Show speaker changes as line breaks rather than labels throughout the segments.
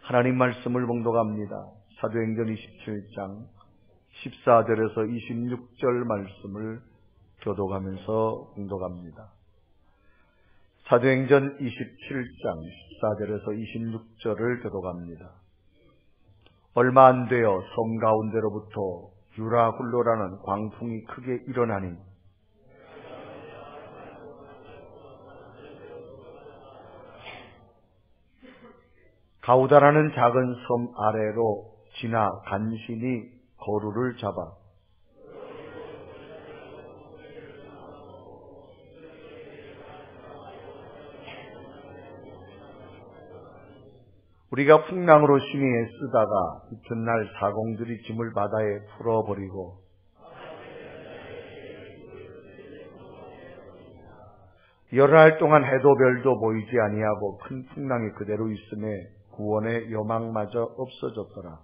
하나님 말씀을 봉독합니다. 사도행전 27장 14절에서 26절 말씀을 교독하면서 봉독합니다. 사도행전 27장 14절에서 26절을 교독합니다. 얼마 안 되어 섬 가운데로부터 유라굴로라는 광풍이 크게 일어나니 가우다라는 작은 섬 아래로 지나 간신히 거루를 잡아 우리가 풍랑으로 심히 애쓰다가 이튿날 사공들이 짐을 바다에 풀어버리고 열흘 동안 해도 별도 보이지 아니하고 큰 풍랑이 그대로 있음에 구원의 여망마저 없어졌더라.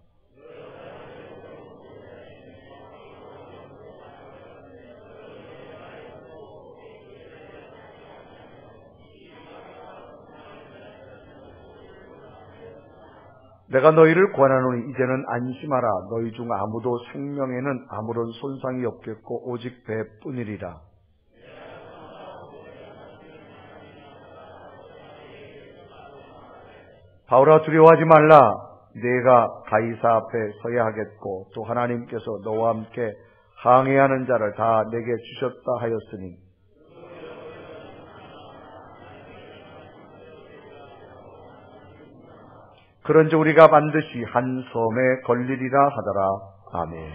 내가 너희를 권하노니 이제는 안심하라. 너희 중 아무도 생명에는 아무런 손상이 없겠고 오직 배뿐이리라. 바울아, 두려워하지 말라. 네가 가이사 앞에 서야 하겠고 또 하나님께서 너와 함께 항해하는 자를 다 내게 주셨다 하였으니 그런즉 우리가 반드시 한 섬에 걸리리라 하더라. 아멘.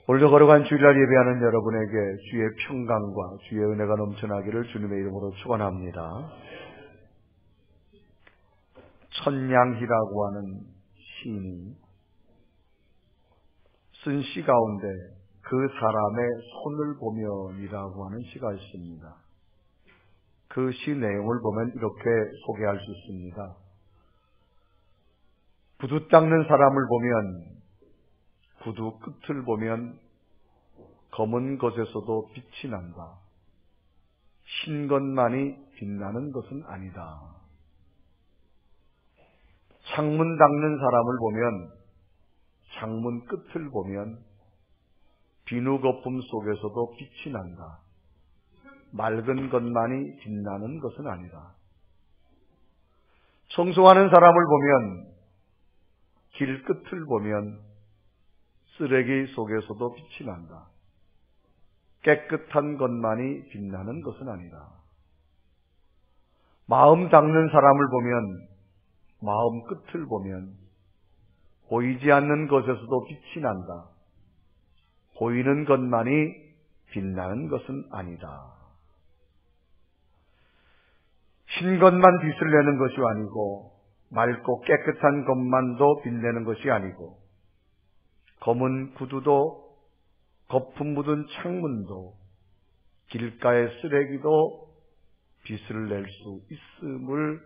오늘도 거룩한 주일날 예배하는 여러분에게 주의 평강과 주의 은혜가 넘쳐나기를 주님의 이름으로 축원합니다. 천냥희라고 하는 시인이 쓴 시 가운데 그 사람의 손을 보면이라고 하는 시가 있습니다. 그 시 내용을 보면 이렇게 소개할 수 있습니다. 구두 닦는 사람을 보면 구두 끝을 보면 검은 것에서도 빛이 난다. 흰 것만이 빛나는 것은 아니다. 창문 닦는 사람을 보면 창문 끝을 보면 비누 거품 속에서도 빛이 난다. 맑은 것만이 빛나는 것은 아니다. 청소하는 사람을 보면 길 끝을 보면 쓰레기 속에서도 빛이 난다. 깨끗한 것만이 빛나는 것은 아니다. 마음 닦는 사람을 보면 마음 끝을 보면 보이지 않는 것에서도 빛이 난다. 보이는 것만이 빛나는 것은 아니다. 흰 것만 빛을 내는 것이 아니고 맑고 깨끗한 것만도 빛내는 것이 아니고 검은 구두도 거품 묻은 창문도 길가의 쓰레기도 빛을 낼 수 있음을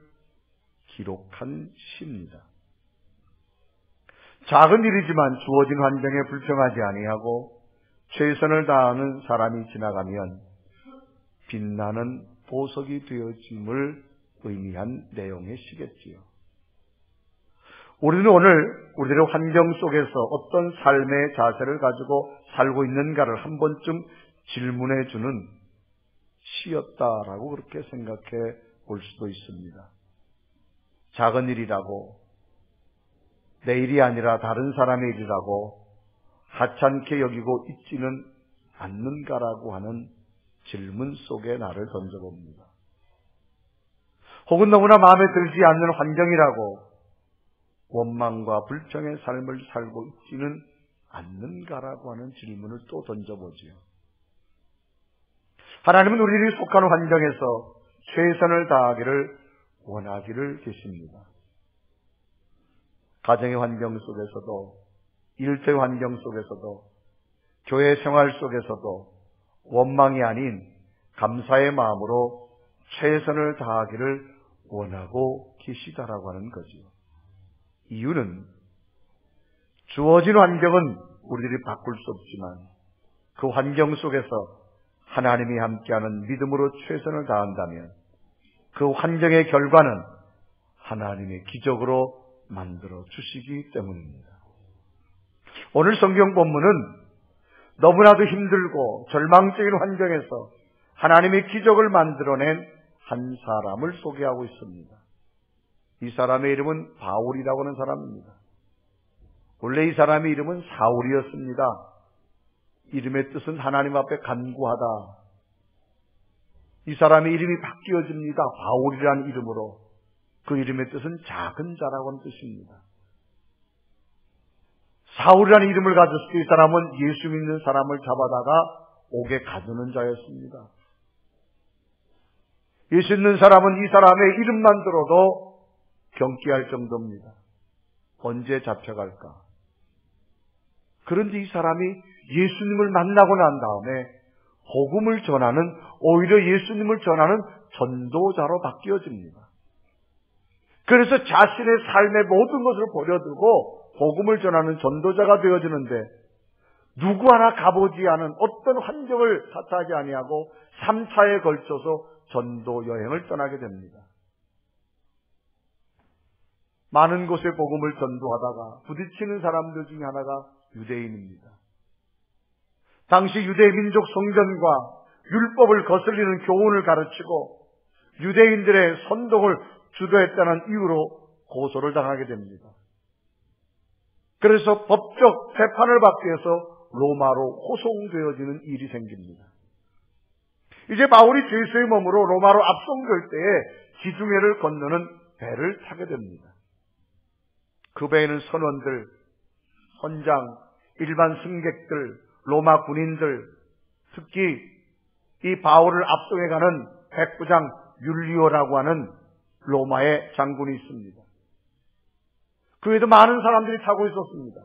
기록한 시입니다. 작은 일이지만 주어진 환경에 불평하지 아니하고 최선을 다하는 사람이 지나가면 빛나는 보석이 되어짐을 의미한 내용의 시겠지요. 우리는 오늘 우리들의 환경 속에서 어떤 삶의 자세를 가지고 살고 있는가를 한 번쯤 질문해 주는 시였다라고 그렇게 생각해 볼 수도 있습니다. 작은 일이라고 내 일이 아니라 다른 사람의 일이라고 하찮게 여기고 있지는 않는가라고 하는 질문 속에 나를 던져봅니다. 혹은 너무나 마음에 들지 않는 환경이라고 원망과 불평의 삶을 살고 있지는 않는가라고 하는 질문을 또 던져보지요. 하나님은 우리들이 속한 환경에서 최선을 다하기를 원하기를 계십니다. 가정의 환경 속에서도 일터 환경 속에서도 교회 생활 속에서도 원망이 아닌 감사의 마음으로 최선을 다하기를 원하고 계시다라고 하는 거지요. 이유는 주어진 환경은 우리들이 바꿀 수 없지만 그 환경 속에서 하나님이 함께하는 믿음으로 최선을 다한다면 그 환경의 결과는 하나님의 기적으로 만들어 주시기 때문입니다. 오늘 성경 본문은 너무나도 힘들고 절망적인 환경에서 하나님의 기적을 만들어낸 한 사람을 소개하고 있습니다. 이 사람의 이름은 바울이라고 하는 사람입니다. 원래 이 사람의 이름은 사울이었습니다. 이름의 뜻은 하나님 앞에 간구하다. 이 사람의 이름이 바뀌어집니다. 바울이라는 이름으로. 그 이름의 뜻은 작은 자라고 하는 뜻입니다. 사울이라는 이름을 가졌을 때 이 사람은 예수 믿는 사람을 잡아다가 옥에 가두는 자였습니다. 예수 믿는 사람은 이 사람의 이름만 들어도 경기할 정도입니다. 언제 잡혀갈까? 그런데 이 사람이 예수님을 만나고 난 다음에 복음을 전하는, 오히려 예수님을 전하는 전도자로 바뀌어집니다. 그래서 자신의 삶의 모든 것을 버려두고 복음을 전하는 전도자가 되어지는데, 누구 하나 가보지 않은 어떤 환경을 탓하지 아니하고 3차에 걸쳐서 전도 여행을 떠나게 됩니다. 많은 곳에 복음을 전도하다가 부딪히는 사람들 중에 하나가 유대인입니다. 당시 유대 민족 성전과 율법을 거슬리는 교훈을 가르치고 유대인들의 선동을 주도했다는 이유로 고소를 당하게 됩니다. 그래서 법적 재판을 받기 위해서 로마로 호송되어지는 일이 생깁니다. 이제 바울이 죄수의 몸으로 로마로 압송될 때에 지중해를 건너는 배를 타게 됩니다. 그 배에는 선원들, 선장, 일반 승객들, 로마 군인들, 특히 이 바울을 압송해가는 백부장 율리오라고 하는 로마의 장군이 있습니다. 그 외에도 많은 사람들이 타고 있었습니다.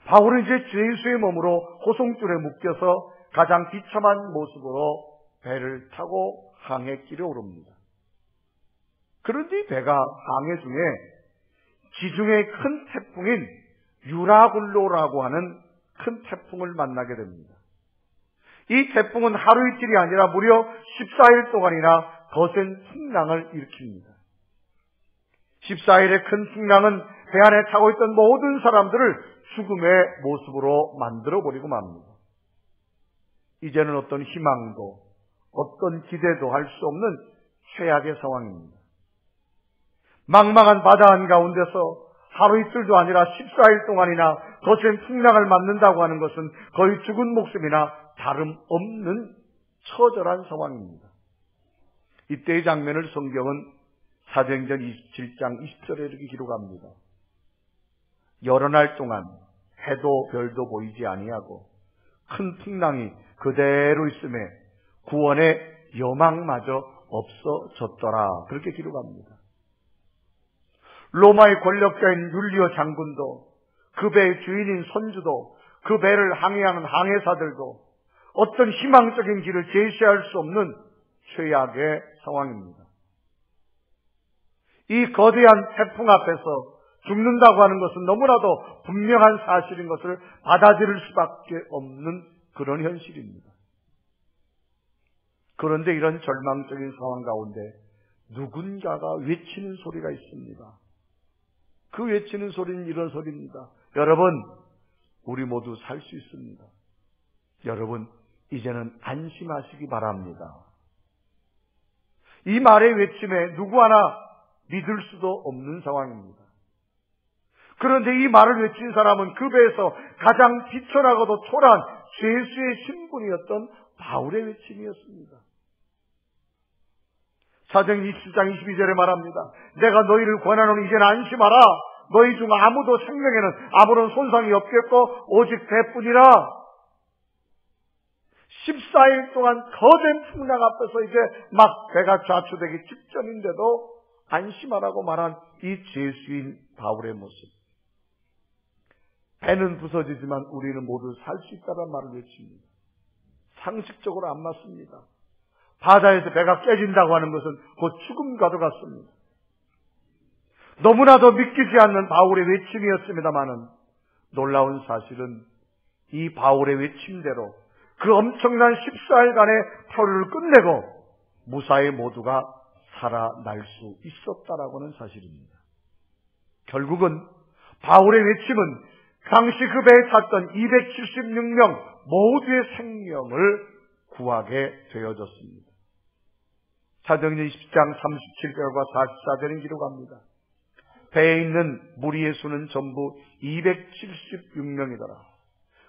바울은 이제 죄수의 몸으로 호송줄에 묶여서 가장 비참한 모습으로 배를 타고 항해길에 오릅니다. 그런데 이 배가 항해 중에 지중해의 큰 태풍인 유라굴로라고 하는 큰 태풍을 만나게 됩니다. 이 태풍은 하루 이틀이 아니라 무려 14일 동안이나 거센 풍랑을 일으킵니다. 14일의 큰 풍랑은 배 안에 타고 있던 모든 사람들을 죽음의 모습으로 만들어버리고 맙니다. 이제는 어떤 희망도 어떤 기대도 할 수 없는 최악의 상황입니다. 망망한 바다 한가운데서 하루 이틀도 아니라 14일 동안이나 거센 풍랑을 맞는다고 하는 것은 거의 죽은 목숨이나 다름없는 처절한 상황입니다. 이때의 장면을 성경은 사도행전 27장 20절에 이렇게 기록합니다. 여러 날 동안 해도 별도 보이지 아니하고 큰 풍랑이 그대로 있음에 구원의 여망마저 없어졌더라. 그렇게 기록합니다. 로마의 권력자인 율리오 장군도, 그 배의 주인인 선주도, 그 배를 항해하는 항해사들도 어떤 희망적인 길을 제시할 수 없는 최악의 상황입니다. 이 거대한 태풍 앞에서 죽는다고 하는 것은 너무나도 분명한 사실인 것을 받아들일 수밖에 없는 그런 현실입니다. 그런데 이런 절망적인 상황 가운데 누군가가 외치는 소리가 있습니다. 그 외치는 소리는 이런 소리입니다. 여러분, 우리 모두 살 수 있습니다. 여러분, 이제는 안심하시기 바랍니다. 이 말의 외침에 누구 하나 믿을 수도 없는 상황입니다. 그런데 이 말을 외친 사람은 그 배에서 가장 비천하고도 초라한 죄수의 신분이었던 바울의 외침이었습니다. 사도행전 27장 22절에 말합니다. 내가 너희를 권하노니 이제는 안심하라. 너희 중 아무도 생명에는 아무런 손상이 없겠고 오직 배뿐이라. 14일 동안 거센 풍랑 앞에서 이제 막 배가 좌초되기 직전인데도 안심하라고 말한 이 죄수인 바울의 모습. 배는 부서지지만 우리는 모두 살 수 있다는 말을 외칩니다. 상식적으로 안 맞습니다. 바다에서 배가 깨진다고 하는 것은 곧 죽음과도 같습니다. 너무나도 믿기지 않는 바울의 외침이었습니다마는 놀라운 사실은 이 바울의 외침대로 그 엄청난 14일간의 표류를 끝내고 무사히 모두가 살아날 수 있었다라고는 사실입니다. 결국은 바울의 외침은 당시 그 배에 탔던 276명 모두의 생명을 구하게 되어졌습니다. 사도행전 20장 37절과 44절은 기록합니다. 배에 있는 무리의 수는 전부 276명이더라.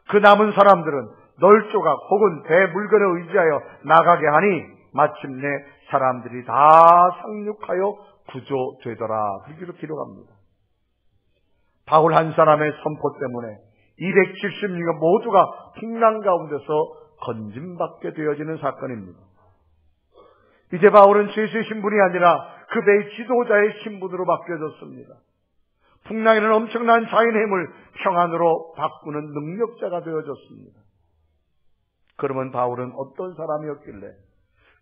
그 남은 사람들은 널조각 혹은 배 물건에 의지하여 나가게 하니 마침내 사람들이 다 상륙하여 구조되더라. 그렇게 기록합니다. 바울 한 사람의 선포 때문에 276명 모두가 풍랑 가운데서 건짐받게 되어지는 사건입니다. 이제 바울은 죄수의 신분이 아니라 그 배의 지도자의 신분으로 바뀌어졌습니다. 풍랑에는 엄청난 자연의 힘을 평안으로 바꾸는 능력자가 되어졌습니다. 그러면 바울은 어떤 사람이었길래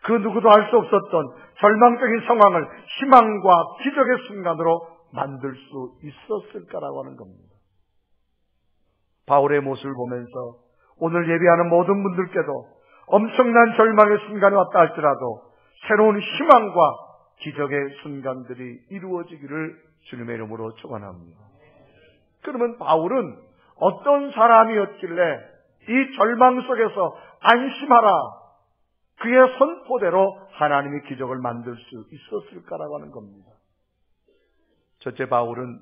그 누구도 알 수 없었던 절망적인 상황을 희망과 기적의 순간으로 만들 수 있었을까라고 하는 겁니다. 바울의 모습을 보면서 오늘 예배하는 모든 분들께도 엄청난 절망의 순간이 왔다 할지라도 새로운 희망과 기적의 순간들이 이루어지기를 주님의 이름으로 축원합니다. 그러면 바울은 어떤 사람이었길래 이 절망 속에서 안심하라, 그의 선포대로 하나님의 기적을 만들 수 있었을까라고 하는 겁니다. 첫째, 바울은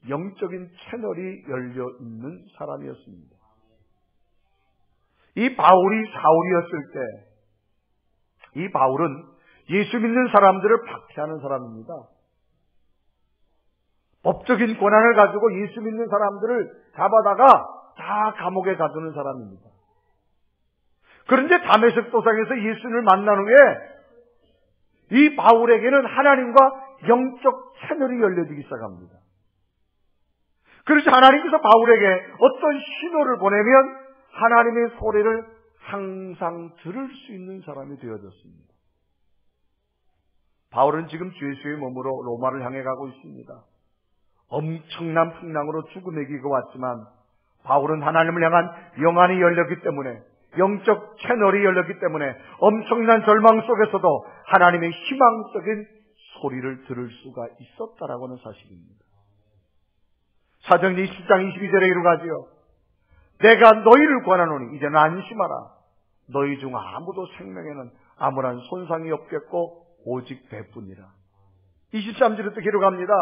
영적인 채널이 열려 있는 사람이었습니다. 이 바울이 사울이었을 때 이 바울은 예수 믿는 사람들을 박해하는 사람입니다. 법적인 권한을 가지고 예수 믿는 사람들을 잡아다가 다 감옥에 가두는 사람입니다. 그런데 다메섹 도상에서 예수를 만난 후에 이 바울에게는 하나님과 영적 채널이 열려지기 시작합니다. 그래서 하나님께서 바울에게 어떤 신호를 보내면 하나님의 소리를 항상 들을 수 있는 사람이 되어졌습니다. 바울은 지금 죄수의 몸으로 로마를 향해 가고 있습니다. 엄청난 풍랑으로 죽음의 기가 왔지만 바울은 하나님을 향한 영안이 열렸기 때문에, 영적 채널이 열렸기 때문에 엄청난 절망 속에서도 하나님의 희망적인 소리를 들을 수가 있었다라고 하는 사실입니다. 사도행전 20장 22절에 이르가지요, 내가 너희를 권하노니 이제는 안심하라. 너희 중 아무도 생명에는 아무런 손상이 없겠고 오직 배뿐이라. 23절에 또 기록합니다.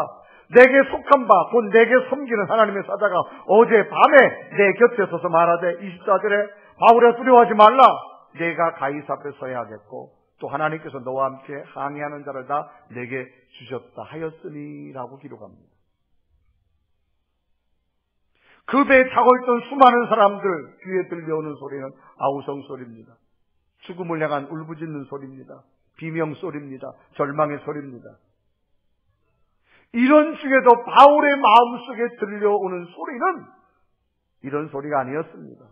내게 속한 바 곧 내게 섬기는 하나님의 사자가 어제 밤에 내 곁에 서서 말하되 24절에 바울아 두려워하지 말라. 내가 가이사 앞에 서야 하겠고 또 하나님께서 너와 함께 항해하는 자를 다 내게 주셨다 하였으니라고 기록합니다. 그 배에 타고 있던 수많은 사람들 귀에 들려오는 소리는 아우성 소리입니다. 죽음을 향한 울부짖는 소리입니다. 비명 소리입니다. 절망의 소리입니다. 이런 중에도 바울의 마음속에 들려오는 소리는 이런 소리가 아니었습니다.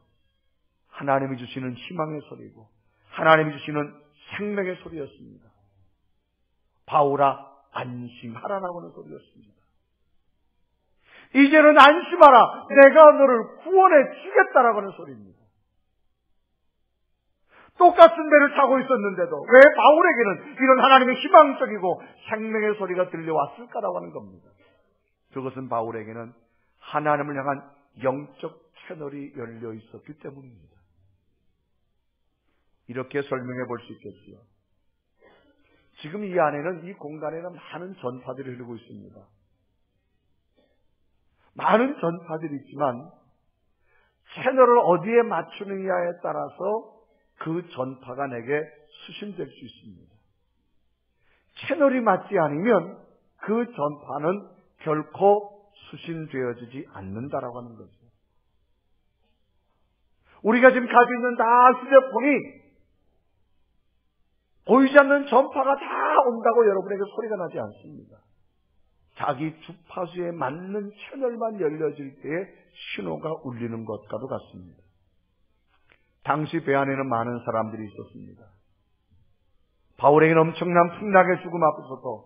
하나님이 주시는 희망의 소리고 하나님이 주시는 생명의 소리였습니다. 바울아 안심하라라고 하는 소리였습니다. 이제는 안심하라. 내가 너를 구원해 주겠다라고 하는 소리입니다. 똑같은 배를 타고 있었는데도 왜 바울에게는 이런 하나님의 희망적이고 생명의 소리가 들려왔을까라고 하는 겁니다. 그것은 바울에게는 하나님을 향한 영적 채널이 열려 있었기 때문입니다. 이렇게 설명해 볼 수 있겠지요. 지금 이 안에는, 이 공간에는 많은 전파들이 흐르고 있습니다. 많은 전파들이 있지만 채널을 어디에 맞추느냐에 따라서 그 전파가 내게 수신될 수 있습니다. 채널이 맞지 않으면 그 전파는 결코 수신되어지지 않는다라고 하는 거죠. 우리가 지금 가지고 있는 다 휴대폰이 보이지 않는 전파가 다 온다고 여러분에게 소리가 나지 않습니다. 자기 주파수에 맞는 채널만 열려질 때에 신호가 울리는 것과도 같습니다. 당시 배 안에는 많은 사람들이 있었습니다. 바울에게는 엄청난 풍랑의 죽음 앞에서도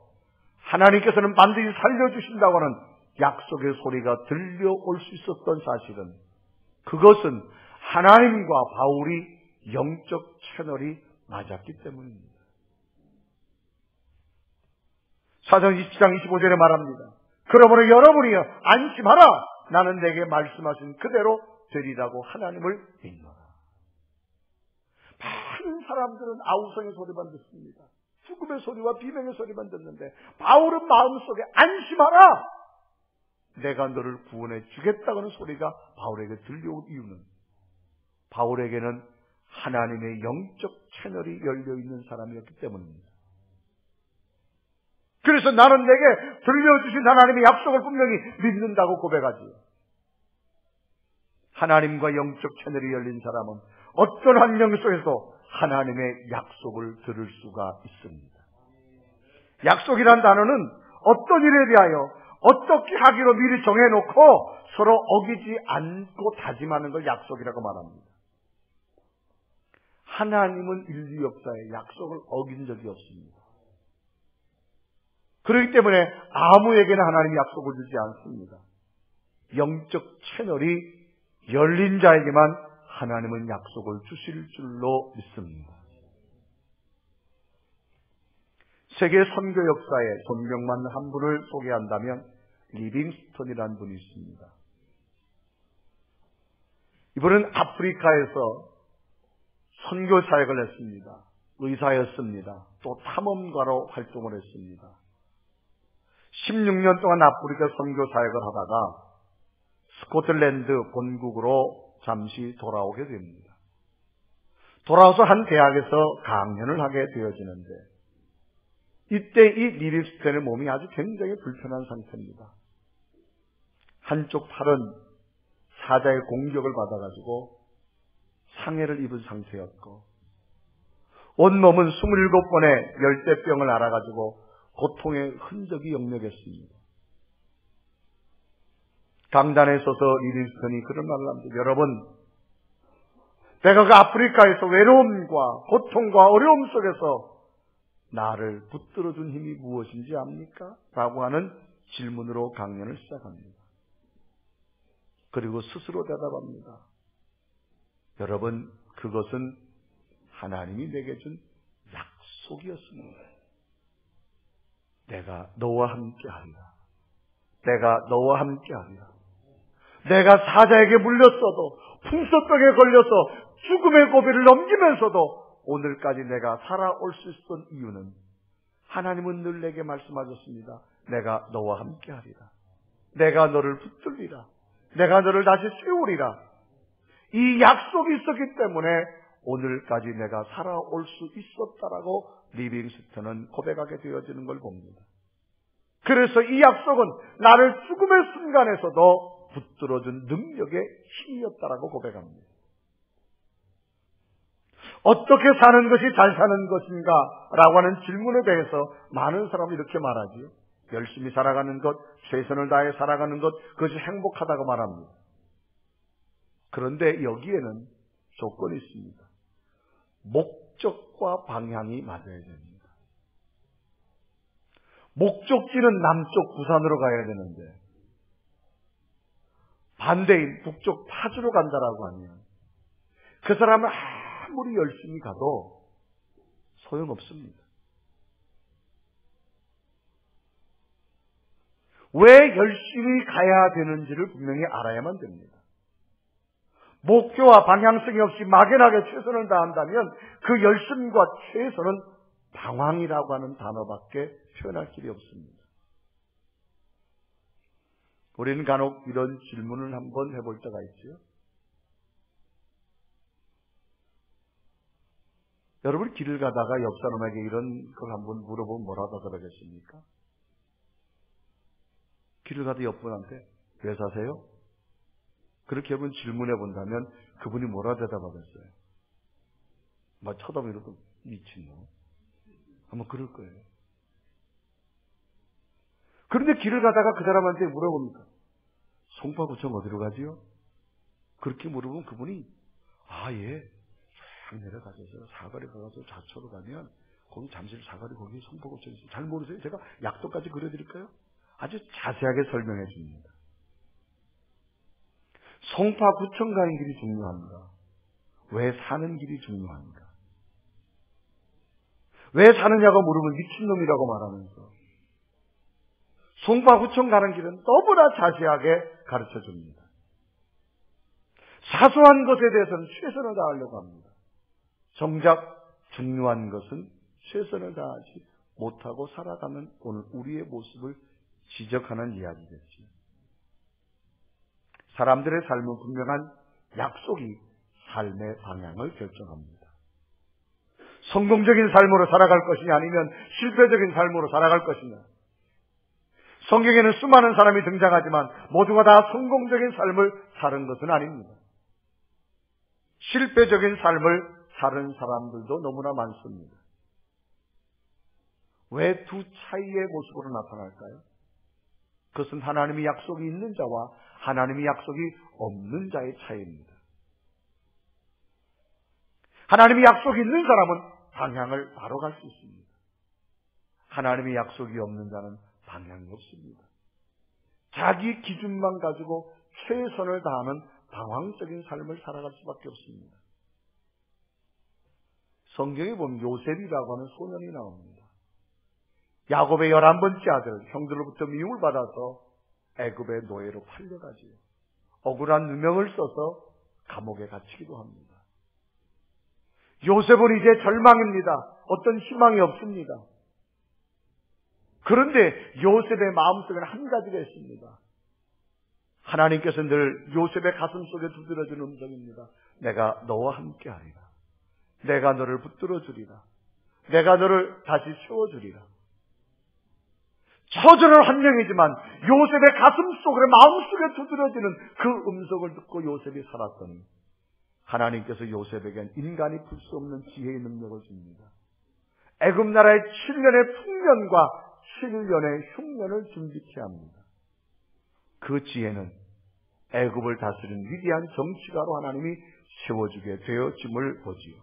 하나님께서는 반드시 살려주신다고 하는 약속의 소리가 들려올 수 있었던 사실은, 그것은 하나님과 바울이 영적 채널이 맞았기 때문입니다. 사도행 27장 25절에 말합니다. 그러므로 여러분이여 안심하라. 나는 내게 말씀하신 그대로 되리라고 하나님을 믿노라. 많은 사람들은 아우성의 소리만 듣습니다. 죽음의 소리와 비명의 소리만 듣는데 바울은 마음속에 안심하라. 내가 너를 구원해 주겠다는 소리가 바울에게 들려온 이유는 바울에게는 하나님의 영적 채널이 열려있는 사람이었기 때문입니다. 그래서 나는 내게 들려주신 하나님의 약속을 분명히 믿는다고 고백하지요. 하나님과 영적 채널이 열린 사람은 어떤 환경 속에서 하나님의 약속을 들을 수가 있습니다. 약속이란 단어는 어떤 일에 대하여 어떻게 하기로 미리 정해놓고 서로 어기지 않고 다짐하는 걸 약속이라고 말합니다. 하나님은 인류 역사에 약속을 어긴 적이 없습니다. 그렇기 때문에 아무에게나 하나님이 약속을 주지 않습니다. 영적 채널이 열린 자에게만 하나님은 약속을 주실 줄로 믿습니다. 세계 선교 역사에 존경받는 한 분을 소개한다면 리빙스턴이라는 분이 있습니다. 이분은 아프리카에서 선교 사역을 했습니다. 의사였습니다. 또 탐험가로 활동을 했습니다. 16년 동안 아프리카 선교 사역을 하다가 스코틀랜드 본국으로 잠시 돌아오게 됩니다. 돌아와서 한 대학에서 강연을 하게 되어지는데 이때 이 리빙스턴의 몸이 아주 굉장히 불편한 상태입니다. 한쪽 팔은 사자의 공격을 받아가지고 상해를 입은 상태였고 온몸은 27번의 열대병을 앓아가지고 고통의 흔적이 역력했습니다. 강단에 서서 리빙스턴이 그런 말을 합니다. 여러분, 내가 그 아프리카에서 외로움과 고통과 어려움 속에서 나를 붙들어준 힘이 무엇인지 압니까? 라고 하는 질문으로 강연을 시작합니다. 그리고 스스로 대답합니다. 여러분, 그것은 하나님이 내게 준 약속이었습니다. 내가 너와 함께하리라. 내가 너와 함께하리라. 내가 사자에게 물렸어도 풍속병에 걸려서 죽음의 고비를 넘기면서도 오늘까지 내가 살아올 수 있었던 이유는 하나님은 늘 내게 말씀하셨습니다. 내가 너와 함께하리라. 내가 너를 붙들리라. 내가 너를 다시 세우리라. 이 약속이 있었기 때문에 오늘까지 내가 살아올 수 있었다라고 리빙스턴은 고백하게 되어지는 걸 봅니다. 그래서 이 약속은 나를 죽음의 순간에서도 붙들어준 능력의 힘이었다라고 고백합니다. 어떻게 사는 것이 잘 사는 것인가? 라고 하는 질문에 대해서 많은 사람이 이렇게 말하지요. 열심히 살아가는 것, 최선을 다해 살아가는 것, 그것이 행복하다고 말합니다. 그런데 여기에는 조건이 있습니다. 목적과 방향이 맞아야 됩니다. 목적지는 남쪽 부산으로 가야 되는데 반대인 북쪽 파주로 간다라고 하면 그 사람은 아무리 열심히 가도 소용없습니다. 왜 열심히 가야 되는지를 분명히 알아야만 됩니다. 목표와 방향성이 없이 막연하게 최선을 다한다면 그 열심과 최선은 방황이라고 하는 단어밖에 표현할 길이 없습니다. 우리는 간혹 이런 질문을 한번 해볼 때가 있죠. 여러분 길을 가다가 옆 사람에게 이런 걸 한번 물어보면 뭐라고 그러겠습니까? 길을 가다 옆 분한테 왜 사세요? 그렇게 한번 질문해 본다면 그분이 뭐라 대답하겠어요? 막 쳐다보고 미친놈. 아마 그럴 거예요. 그런데 길을 가다가 그 사람한테 물어봅니다. 송파구청 어디로 가지요? 그렇게 물어보면 그분이 예. 쫙 내려가셔서 사거리 가서 좌초로 가면 거기 잠실 사거리 거기 송파구청 있어요. 잘 모르세요? 제가 약도까지 그려드릴까요? 아주 자세하게 설명해 줍니다. 송파구청 가는 길이 중요합니다. 왜 사는 길이 송파구청 가는 길은 너무나 자세하게 가르쳐 줍니다. 사소한 것에 대해서는 최선을 다하려고 합니다. 정작 중요한 것은 최선을 다하지 못하고 살아가는 오늘 우리의 모습을 지적하는 이야기겠지. 사람들의 삶은 분명한 약속이 삶의 방향을 결정합니다. 성공적인 삶으로 살아갈 것이냐 아니면 실패적인 삶으로 살아갈 것이냐. 성경에는 수많은 사람이 등장하지만 모두가 다 성공적인 삶을 사는 것은 아닙니다. 실패적인 삶을 사는 사람들도 너무나 많습니다. 왜 두 차이의 모습으로 나타날까요? 그것은 하나님의 약속이 있는 자와 하나님의 약속이 없는 자의 차이입니다. 하나님의 약속이 있는 사람은 방향을 바로 갈 수 있습니다. 하나님의 약속이 없는 자는 방향이 없습니다. 자기 기준만 가지고 최선을 다하는 방황적인 삶을 살아갈 수밖에 없습니다. 성경에 보면 요셉이라고 하는 소년이 나옵니다. 야곱의 11번째 아들, 형들로부터 미움을 받아서 애굽의 노예로 팔려가지요. 억울한 누명을 써서 감옥에 갇히기도 합니다. 요셉은 이제 절망입니다. 어떤 희망이 없습니다. 그런데 요셉의 마음속에는 한 가지가 있습니다. 하나님께서 늘 요셉의 가슴 속에 두드려주는 음성입니다. 내가 너와 함께 하리라. 내가 너를 붙들어 주리라. 내가 너를 다시 세워주리라. 처절한 환경이지만 요셉의 가슴 속에 마음속에 두드려지는 그 음성을 듣고 요셉이 살았더니 하나님께서 요셉에겐 인간이 풀 수 없는 지혜의 능력을 줍니다. 애굽 나라의 7년의 풍년과 7년의 흉년을 준비케 합니다. 그 지혜는 애굽을 다스린 위대한 정치가로 하나님이 세워주게 되어짐을 보지요.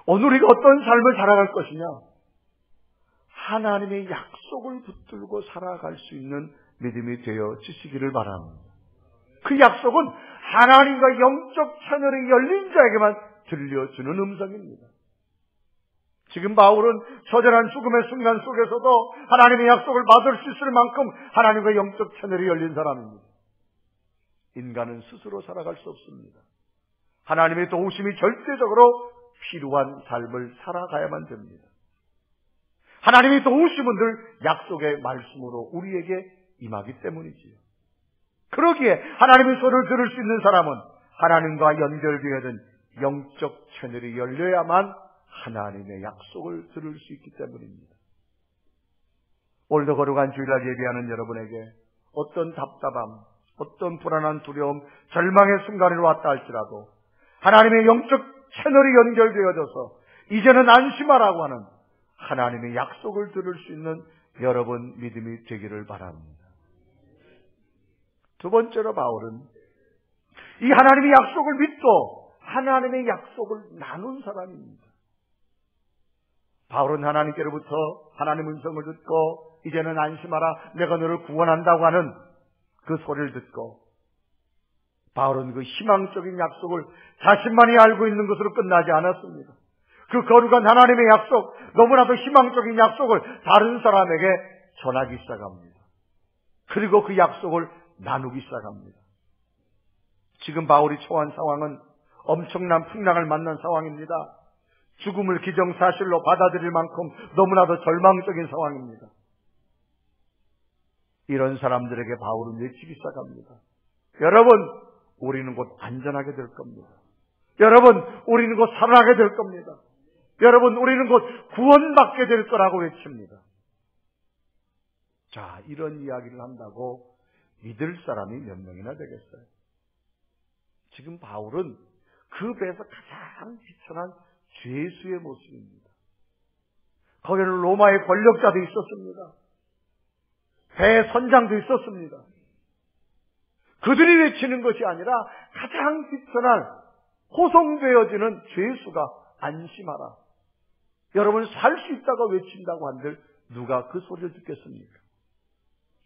오늘 우리가 어떤 삶을 살아갈 것이냐? 하나님의 약속을 붙들고 살아갈 수 있는 믿음이 되어지시기를 바랍니다. 그 약속은 하나님과 영적 채널이 열린 자에게만 들려주는 음성입니다. 지금 바울은 처절한 죽음의 순간 속에서도 하나님의 약속을 받을 수 있을 만큼 하나님과 영적 채널이 열린 사람입니다. 인간은 스스로 살아갈 수 없습니다. 하나님의 도우심이 절대적으로 필요한 삶을 살아가야만 됩니다. 하나님의 도우심은 늘 약속의 말씀으로 우리에게 임하기 때문이지요. 그러기에 하나님의 소리를 들을 수 있는 사람은 하나님과 연결되어야 된 영적 채널이 열려야만 하나님의 약속을 들을 수 있기 때문입니다. 오늘도 거룩한 주일날 예배하는 여러분에게 어떤 답답함, 어떤 불안한 두려움, 절망의 순간이 왔다 할지라도 하나님의 영적 채널이 연결되어져서 이제는 안심하라고 하는 하나님의 약속을 들을 수 있는 여러분 믿음이 되기를 바랍니다. 두 번째로 바울은 이 하나님의 약속을 믿고 하나님의 약속을 나눈 사람입니다. 바울은 하나님께로부터 하나님의 음성을 듣고 이제는 안심하라 내가 너를 구원한다고 하는 그 소리를 듣고 바울은 그 희망적인 약속을 자신만이 알고 있는 것으로 끝나지 않았습니다. 그 거룩한 하나님의 약속, 너무나도 희망적인 약속을 다른 사람에게 전하기 시작합니다. 그리고 그 약속을 나누기 시작합니다. 지금 바울이 처한 상황은 엄청난 풍랑을 만난 상황입니다. 죽음을 기정사실로 받아들일 만큼 너무나도 절망적인 상황입니다. 이런 사람들에게 바울은 외치기 시작합니다. 여러분, 우리는 곧 안전하게 될 겁니다. 여러분, 우리는 곧 살아나게 될 겁니다. 여러분, 우리는 곧 구원받게 될 거라고 외칩니다. 자, 이런 이야기를 한다고 믿을 사람이 몇 명이나 되겠어요? 지금 바울은 그 배에서 가장 비천한 죄수의 모습입니다. 거기는 로마의 권력자도 있었습니다. 배의 선장도 있었습니다. 그들이 외치는 것이 아니라 가장 비천한 호송되어지는 죄수가 안심하라. 여러분 살 수 있다고 외친다고 한들 누가 그 소리를 듣겠습니까?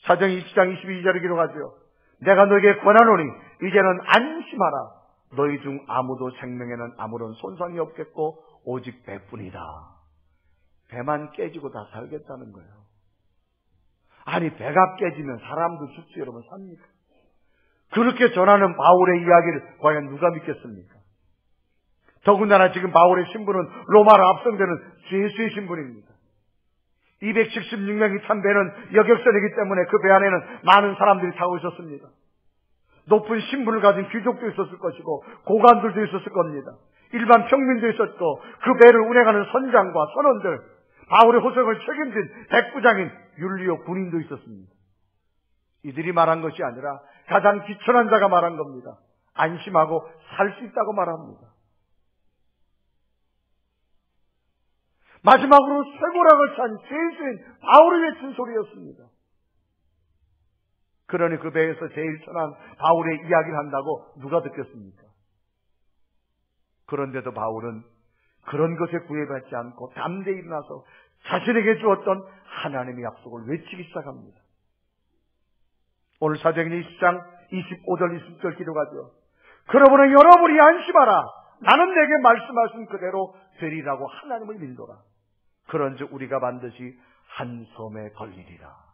사정 20장 22절에 기록하죠. 내가 너에게 권하노니 이제는 안심하라. 너희 중 아무도 생명에는 아무런 손상이 없겠고 오직 배뿐이다. 배만 깨지고 다 살겠다는 거예요. 아니 배가 깨지면 사람도 죽지 여러분 삽니까? 그렇게 전하는 바울의 이야기를 과연 누가 믿겠습니까? 더군다나 지금 바울의 신분은 로마로 압송되는 죄수의 신분입니다. 276명이 탄 배는 여객선이기 때문에 그 배 안에는 많은 사람들이 타고 있었습니다. 높은 신분을 가진 귀족도 있었을 것이고 고관들도 있었을 겁니다. 일반 평민도 있었고 그 배를 운행하는 선장과 선원들, 바울의 호적을 책임진 백부장인 율리오 군인도 있었습니다. 이들이 말한 것이 아니라 가장 비천한 자가 말한 겁니다. 안심하고 살 수 있다고 말합니다. 마지막으로 쇠고락을 찬 죄수인 바울이 외친 소리였습니다. 그러니 그 배에서 제일 천한 바울의 이야기를 한다고 누가 듣겠습니까? 그런데도 바울은 그런 것에 구애받지 않고 담대히 일어나서 자신에게 주었던 하나님의 약속을 외치기 시작합니다. 오늘 사도행전 20장 25절 20절 기록하죠. 그러므로 여러분이 안심하라. 나는 내게 말씀하신 그대로 되리라고 하나님을 믿노라. 그런즉 우리가 반드시 한 섬에 걸리리라.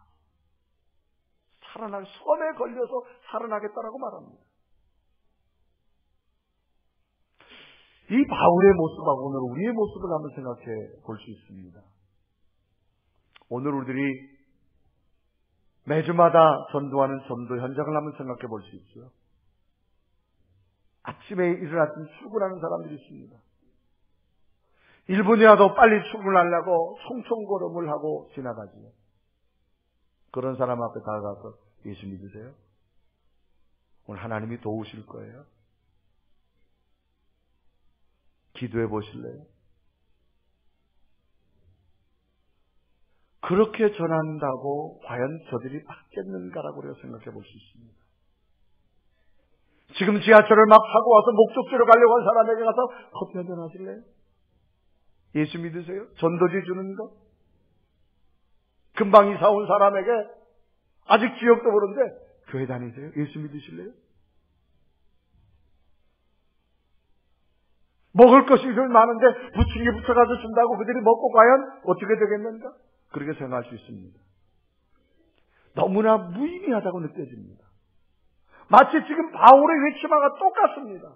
살아날 섬에 걸려서 살아나겠다라고 말합니다. 이 바울의 모습하고 오늘 우리의 모습을 한번 생각해 볼 수 있습니다. 오늘 우리들이 매주마다 전도하는 전도 현장을 한번 생각해 볼 수 있죠. 아침에 일어나서 출근하는 사람들이 있습니다. 1분이라도 빨리 출근하려고 총총걸음을 하고 지나가지요. 그런 사람 앞에 다가가서 예수 믿으세요? 오늘 하나님이 도우실 거예요. 기도해 보실래요? 그렇게 전한다고 과연 저들이 받겠는가라고 우리가 생각해 볼 수 있습니다. 지금 지하철을 막 타고 와서 목적지로 가려고 한 사람에게 가서 커피 한잔 하실래요? 예수 믿으세요? 전도지 주는 거? 금방 이사 온 사람에게 아직 지역도 모르는데 교회 다니세요? 예수 믿으실래요? 먹을 것이 좀 많은데 부침개 붙여가지고 준다고 그들이 먹고 과연 어떻게 되겠는가? 그렇게 생각할 수 있습니다. 너무나 무의미하다고 느껴집니다. 마치 지금 바울의 외침하고 똑같습니다.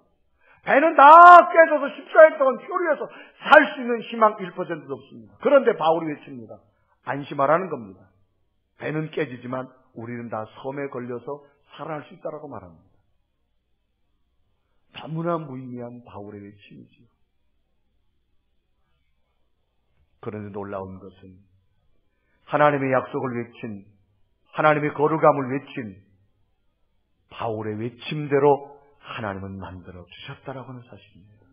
배는 다 깨져서 14일 동안 표류해서 살 수 있는 희망 1%도 없습니다. 그런데 바울이 외칩니다. 안심하라는 겁니다. 배는 깨지지만 우리는 다 섬에 걸려서 살아날 수 있다라고 말합니다. 너무나 무의미한 바울의 외침이지요. 그런데 놀라운 것은 하나님의 약속을 외친, 하나님의 거룩함을 외친 바울의 외침대로 하나님은 만들어 주셨다라고 하는 사실입니다.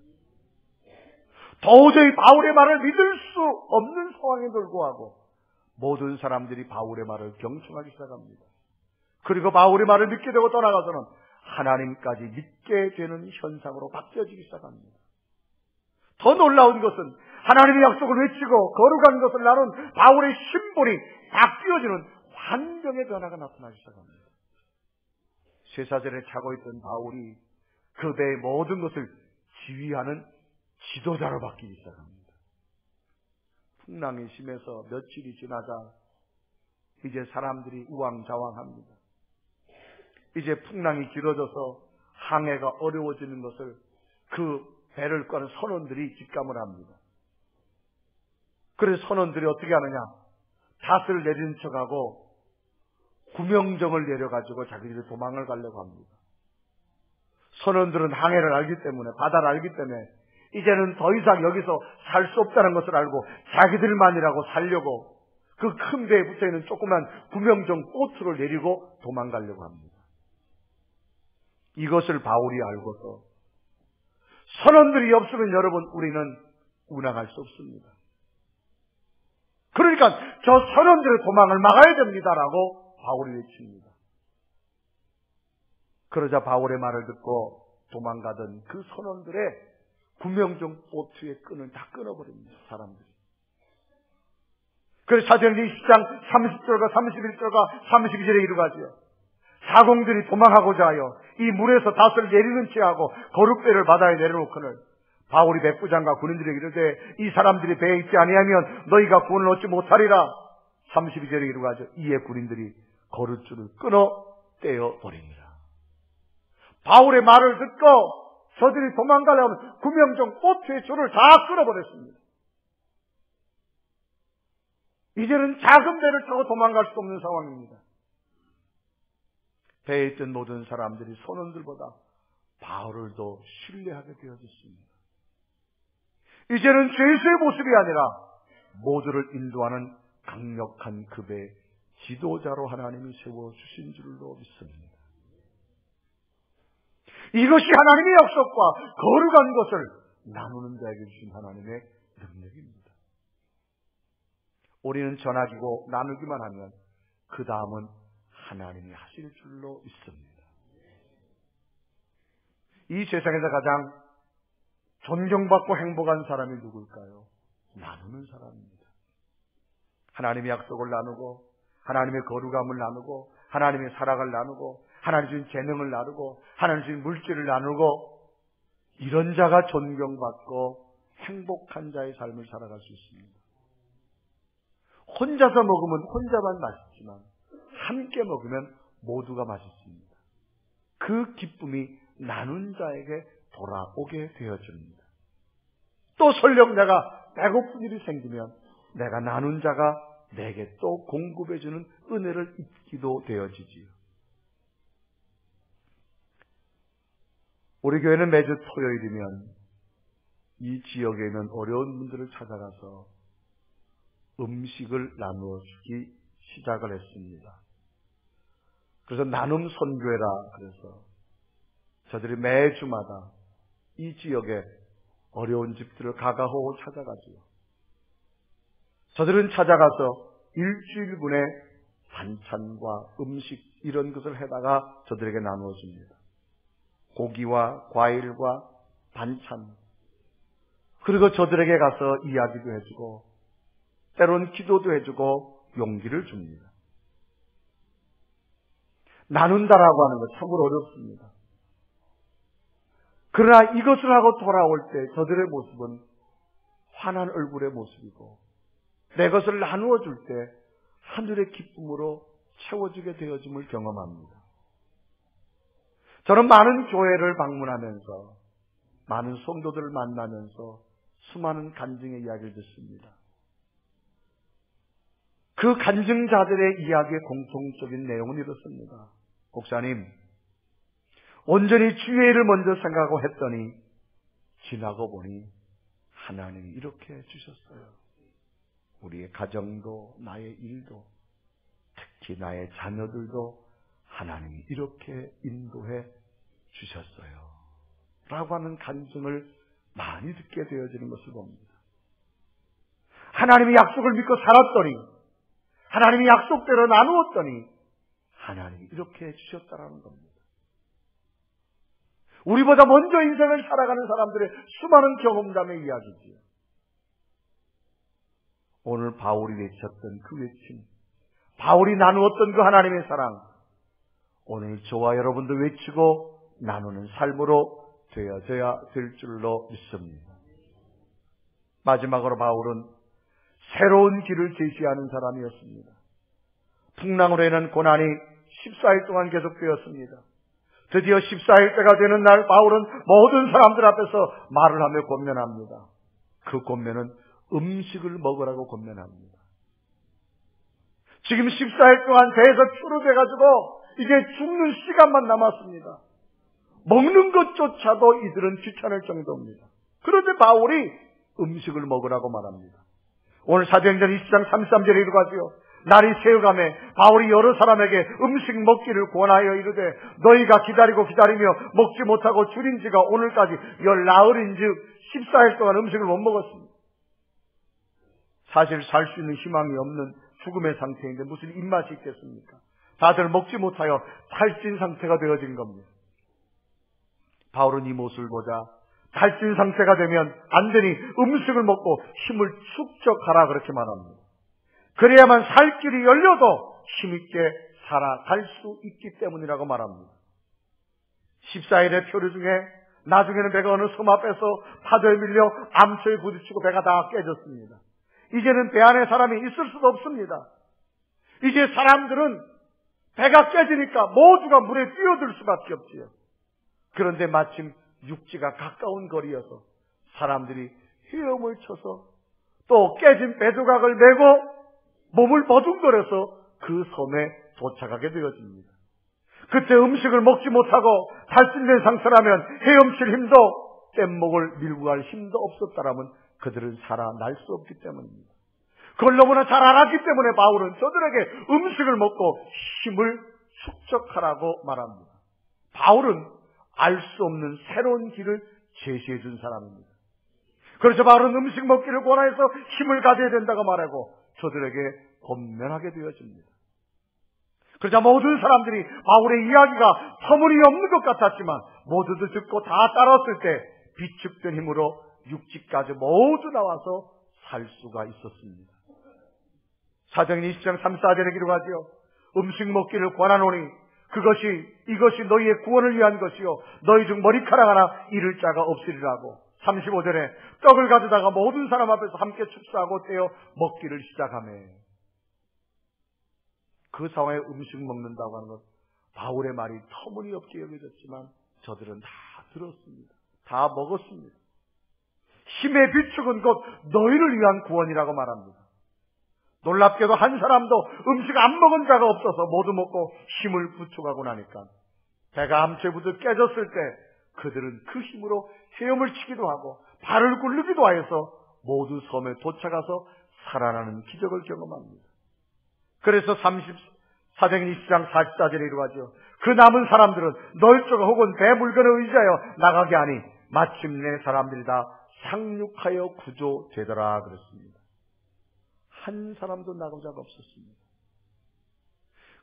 도저히 바울의 말을 믿을 수 없는 상황에 불구하고 모든 사람들이 바울의 말을 경청하기 시작합니다. 그리고 바울의 말을 믿게 되고 떠나가서는 하나님까지 믿게 되는 현상으로 바뀌어지기 시작합니다. 더 놀라운 것은 하나님의 약속을 외치고 거룩한 것을 나눈 바울의 신분이 바뀌어지는 환경의 변화가 나타나기 시작합니다. 쇠사슬에 차고 있던 바울이 그 배의 모든 것을 지휘하는 지도자로 바뀌기 시작합니다. 풍랑이 심해서 며칠이 지나자 이제 사람들이 우왕좌왕합니다. 이제 풍랑이 길어져서 항해가 어려워지는 것을 그 배를 꺼는 선원들이 직감을 합니다. 그래서 선원들이 어떻게 하느냐? 닷을 내린 척하고 구명정을 내려가지고 자기들이 도망을 가려고 합니다. 선원들은 항해를 알기 때문에, 바다를 알기 때문에 이제는 더 이상 여기서 살 수 없다는 것을 알고 자기들만이라고 살려고 그 큰 배에 붙어있는 조그만 구명정 보트를 내리고 도망가려고 합니다. 이것을 바울이 알고서 선원들이 없으면 여러분 우리는 운항할 수 없습니다. 그러니까 저 선원들의 도망을 막아야 됩니다라고 바울이 외칩니다. 그러자 바울의 말을 듣고 도망가던 그 선원들의 구명정 보트의 끈을 다 끊어버립니다. 사람들이. 그래서 사도행전 20장 30절과 31절과 32절에 이르가지요. 사공들이 도망하고자 하여 이 물에서 닷을 내리는 채하고 거룩배를 바다에 내려놓거늘 바울이 백부장과 군인들에게 이르되 이 사람들이 배에 있지 아니하면 너희가 구원을 얻지 못하리라. 32절에 이르가죠. 이에 군인들이 거룻줄을 끊어 떼어버립니다. 바울의 말을 듣고 저들이 도망가려고 하면 구명정 보트의 줄을 다 끊어버렸습니다. 이제는 작은 배를 타고 도망갈 수 없는 상황입니다. 배에 있던 모든 사람들이 선원들보다 바울을 더 신뢰하게 되어졌습니다. 이제는 죄수의 모습이 아니라 모두를 인도하는 강력한 급의 지도자로 하나님이 세워주신 줄로 믿습니다. 이것이 하나님의 약속과 거룩한 것을 나누는 자에게 주신 하나님의 능력입니다. 우리는 전하기고 나누기만 하면 그 다음은 하나님이 하실 줄로 믿습니다. 이 세상에서 가장 존경받고 행복한 사람이 누굴까요? 나누는 사람입니다. 하나님의 약속을 나누고 하나님의 거룩함을 나누고 하나님의 사랑을 나누고 하나님 주신 재능을 나누고 하나님 주신 물질을 나누고 이런 자가 존경받고 행복한 자의 삶을 살아갈 수 있습니다. 혼자서 먹으면 혼자만 맛있지만 함께 먹으면 모두가 맛있습니다. 그 기쁨이 나눈 자에게 돌아오게 되어집니다. 또 설령 내가 배고픈 일이 생기면 내가 나눈 자가 내게 또 공급해주는 은혜를 입기도 되어지지요. 우리 교회는 매주 토요일이면 이 지역에 있는 어려운 분들을 찾아가서 음식을 나누어 주기 시작을 했습니다. 그래서 나눔 선교회라 그래서 저들이 매주마다 이 지역에 어려운 집들을 가가호호 찾아가지요. 저들은 찾아가서 일주일분의 반찬과 음식 이런 것을 해다가 저들에게 나누어 줍니다. 고기와 과일과 반찬. 그리고 저들에게 가서 이야기도 해주고 때로는 기도도 해주고 용기를 줍니다. 나눈다라고 하는 것 참으로 어렵습니다. 그러나 이것을 하고 돌아올 때 저들의 모습은 환한 얼굴의 모습이고 내 것을 나누어 줄 때 하늘의 기쁨으로 채워주게 되어짐을 경험합니다. 저는 많은 교회를 방문하면서 많은 성도들을 만나면서 수많은 간증의 이야기를 듣습니다. 그 간증자들의 이야기의 공통적인 내용은 이렇습니다. 목사님, 온전히 주의 일을 먼저 생각하고 했더니 지나고 보니 하나님이 이렇게 해주셨어요. 우리의 가정도 나의 일도 특히 나의 자녀들도 하나님이 이렇게 인도해 주셨어요. 라고 하는 간증을 많이 듣게 되어지는 것을 봅니다. 하나님의 약속을 믿고 살았더니 하나님이 약속대로 나누었더니 하나님이 이렇게 해주셨다라는 겁니다. 우리보다 먼저 인생을 살아가는 사람들의 수많은 경험담의 이야기지요. 오늘 바울이 외쳤던 그 외침, 바울이 나누었던 그 하나님의 사랑, 오늘 저와 여러분도 외치고 나누는 삶으로 되어져야 될 줄로 믿습니다. 마지막으로 바울은 새로운 길을 제시하는 사람이었습니다. 풍랑으로 인한 고난이 14일 동안 계속되었습니다. 드디어 14일 때가 되는 날 바울은 모든 사람들 앞에서 말을 하며 권면합니다. 그 권면은 음식을 먹으라고 권면합니다. 지금 14일 동안 배에서 추루돼가지고 이제 죽는 시간만 남았습니다. 먹는 것조차도 이들은 귀찮을 정도입니다. 그런데 바울이 음식을 먹으라고 말합니다. 오늘 사도행전 20장 33절에 이르가지요. 날이 새어가매 바울이 여러 사람에게 음식 먹기를 권하여 이르되 너희가 기다리며 먹지 못하고 줄인 지가 오늘까지 14일인즉 14일 동안 음식을 못 먹었습니다. 사실 살 수 있는 희망이 없는 죽음의 상태인데 무슨 입맛이 있겠습니까? 다들 먹지 못하여 탈진 상태가 되어진 겁니다. 바울은 이 모습을 보자 탈진 상태가 되면 안 되니 음식을 먹고 힘을 축적하라 그렇게 말합니다. 그래야만 살 길이 열려도 힘있게 살아갈 수 있기 때문이라고 말합니다. 14일의 표류 중에 나중에는 배가 어느 섬 앞에서 파도에 밀려 암초에 부딪히고 배가 다 깨졌습니다. 이제는 배 안에 사람이 있을 수도 없습니다. 이제 사람들은 배가 깨지니까 모두가 물에 뛰어들 수밖에 없지요. 그런데 마침 육지가 가까운 거리여서 사람들이 헤엄을 쳐서 또 깨진 배조각을 메고 몸을 버둥거려서 그 섬에 도착하게 되어집니다. 그때 음식을 먹지 못하고 탈진된 상태라면 헤엄칠 힘도 뗏목을 밀고 갈 힘도 없었다라면 그들은 살아날 수 없기 때문입니다. 그걸 너무나 잘 알았기 때문에 바울은 저들에게 음식을 먹고 힘을 축적하라고 말합니다. 바울은 알 수 없는 새로운 길을 제시해 준 사람입니다. 그래서 바울은 음식 먹기를 권하여서 힘을 가져야 된다고 말하고 저들에게 권면하게 되어집니다. 그러자 모든 사람들이 바울의 이야기가 터무니없는 것 같았지만 모두들 듣고 다 따랐을 때 비축된 힘으로 육지까지 모두 나와서 살 수가 있었습니다. 사도행전 20장 3, 4절에 기록하지요. 음식 먹기를 권하노니 이것이 너희의 구원을 위한 것이요 너희 중 머리카락 하나 잃을 자가 없으리라고. 35절에 떡을 가져다가 모든 사람 앞에서 함께 축사하고 떼어 먹기를 시작하며, 그 상황에 음식 먹는다고 하는 것, 바울의 말이 터무니없게 여겨졌지만 저들은 다 들었습니다. 다 먹었습니다. 힘의 비축은 곧 너희를 위한 구원이라고 말합니다. 놀랍게도 한 사람도 음식 안 먹은 자가 없어서 모두 먹고 힘을 부축하고 나니까 배가 함체부터 깨졌을 때 그들은 그 힘으로 헤엄을 치기도 하고 발을 굴르기도 하여서 모두 섬에 도착해서 살아나는 기적을 경험합니다. 그래서 사도행전 20장 44절에 이루어지죠. 그 남은 사람들은 널쩍 혹은 배 물건에 의지하여 나가게 하니 마침내 사람들이 다 상륙하여 구조되더라 그랬습니다. 한 사람도 나간 자가 없었습니다.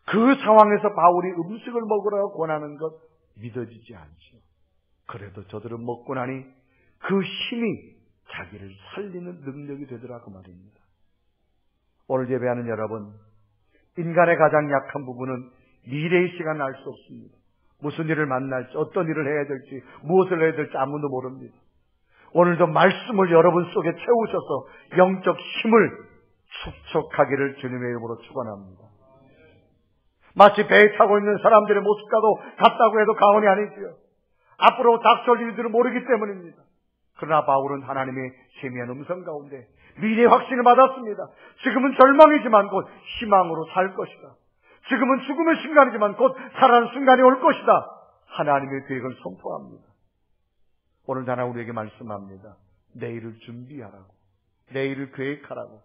그 상황에서 바울이 음식을 먹으라고 권하는 것 믿어지지 않죠. 그래도 저들은 먹고 나니 그 힘이 자기를 살리는 능력이 되더라고 말입니다. 오늘 예배하는 여러분, 인간의 가장 약한 부분은 미래의 시간을 알 수 없습니다. 무슨 일을 만날지, 어떤 일을 해야 될지, 무엇을 해야 될지 아무도 모릅니다. 오늘도 말씀을 여러분 속에 채우셔서 영적 힘을 축적하기를 주님의 이름으로 축원합니다. 마치 배에 타고 있는 사람들의 모습과도 같다고 해도 과언이 아니지요. 앞으로 닥쳐올 일들을 모르기 때문입니다. 그러나 바울은 하나님의 세미한 음성 가운데 미래의 확신을 받았습니다. 지금은 절망이지만 곧 희망으로 살 것이다. 지금은 죽음의 순간이지만 곧 살아나는 순간이 올 것이다. 하나님의 계획을 선포합니다. 오늘 하나님 우리에게 말씀합니다. 내일을 준비하라고, 내일을 계획하라고.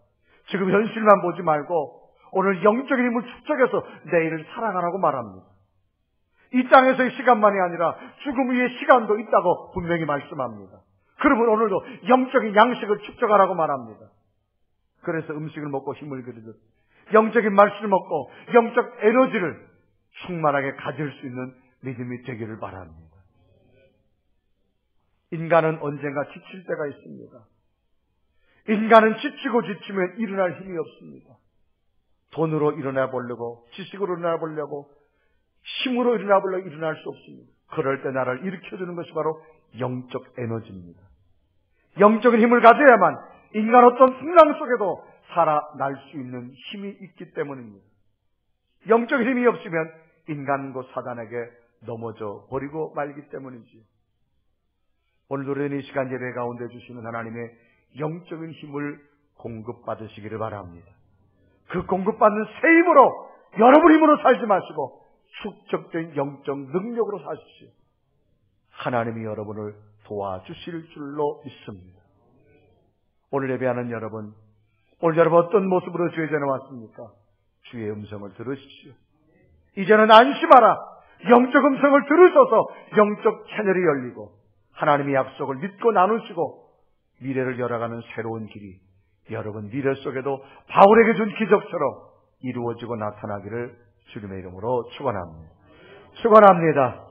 지금 현실만 보지 말고 오늘 영적인 힘을 축적해서 내일을 살아가라고 말합니다. 이 땅에서의 시간만이 아니라 죽음 위의 시간도 있다고 분명히 말씀합니다. 그러면 오늘도 영적인 양식을 축적하라고 말합니다. 그래서 음식을 먹고 힘을 기르듯 영적인 말씀을 먹고 영적 에너지를 충만하게 가질 수 있는 믿음이 되기를 바랍니다. 인간은 언젠가 지칠 때가 있습니다. 인간은 지치고 지치면 일어날 힘이 없습니다. 돈으로 일어나 보려고, 지식으로 일어나 보려고, 힘으로 일어나 보려고 일어날 수 없습니다. 그럴 때 나를 일으켜주는 것이 바로 영적 에너지입니다. 영적인 힘을 가져야만 인간 어떤 풍랑 속에도 살아날 수 있는 힘이 있기 때문입니다. 영적인 힘이 없으면 인간과 사단에게 넘어져 버리고 말기 때문이지요. 오늘 우리는 이 시간 예배 가운데 주시는 하나님의 영적인 힘을 공급받으시기를 바랍니다. 그 공급받는 새 힘으로, 여러분 힘으로 살지 마시고 축적된 영적 능력으로 사십시오. 하나님이 여러분을 도와주실 줄로 믿습니다. 오늘 예배하는 여러분, 오늘 여러분 어떤 모습으로 주의 전에 왔습니까? 주의 음성을 들으십시오. 이제는 안심하라. 영적 음성을 들으셔서 영적 채널이 열리고 하나님의 약속을 믿고 나누시고 미래를 열어가는 새로운 길이 여러분 미래 속에도 바울에게 준 기적처럼 이루어지고 나타나기를 주님의 이름으로 축원합니다. 축원합니다.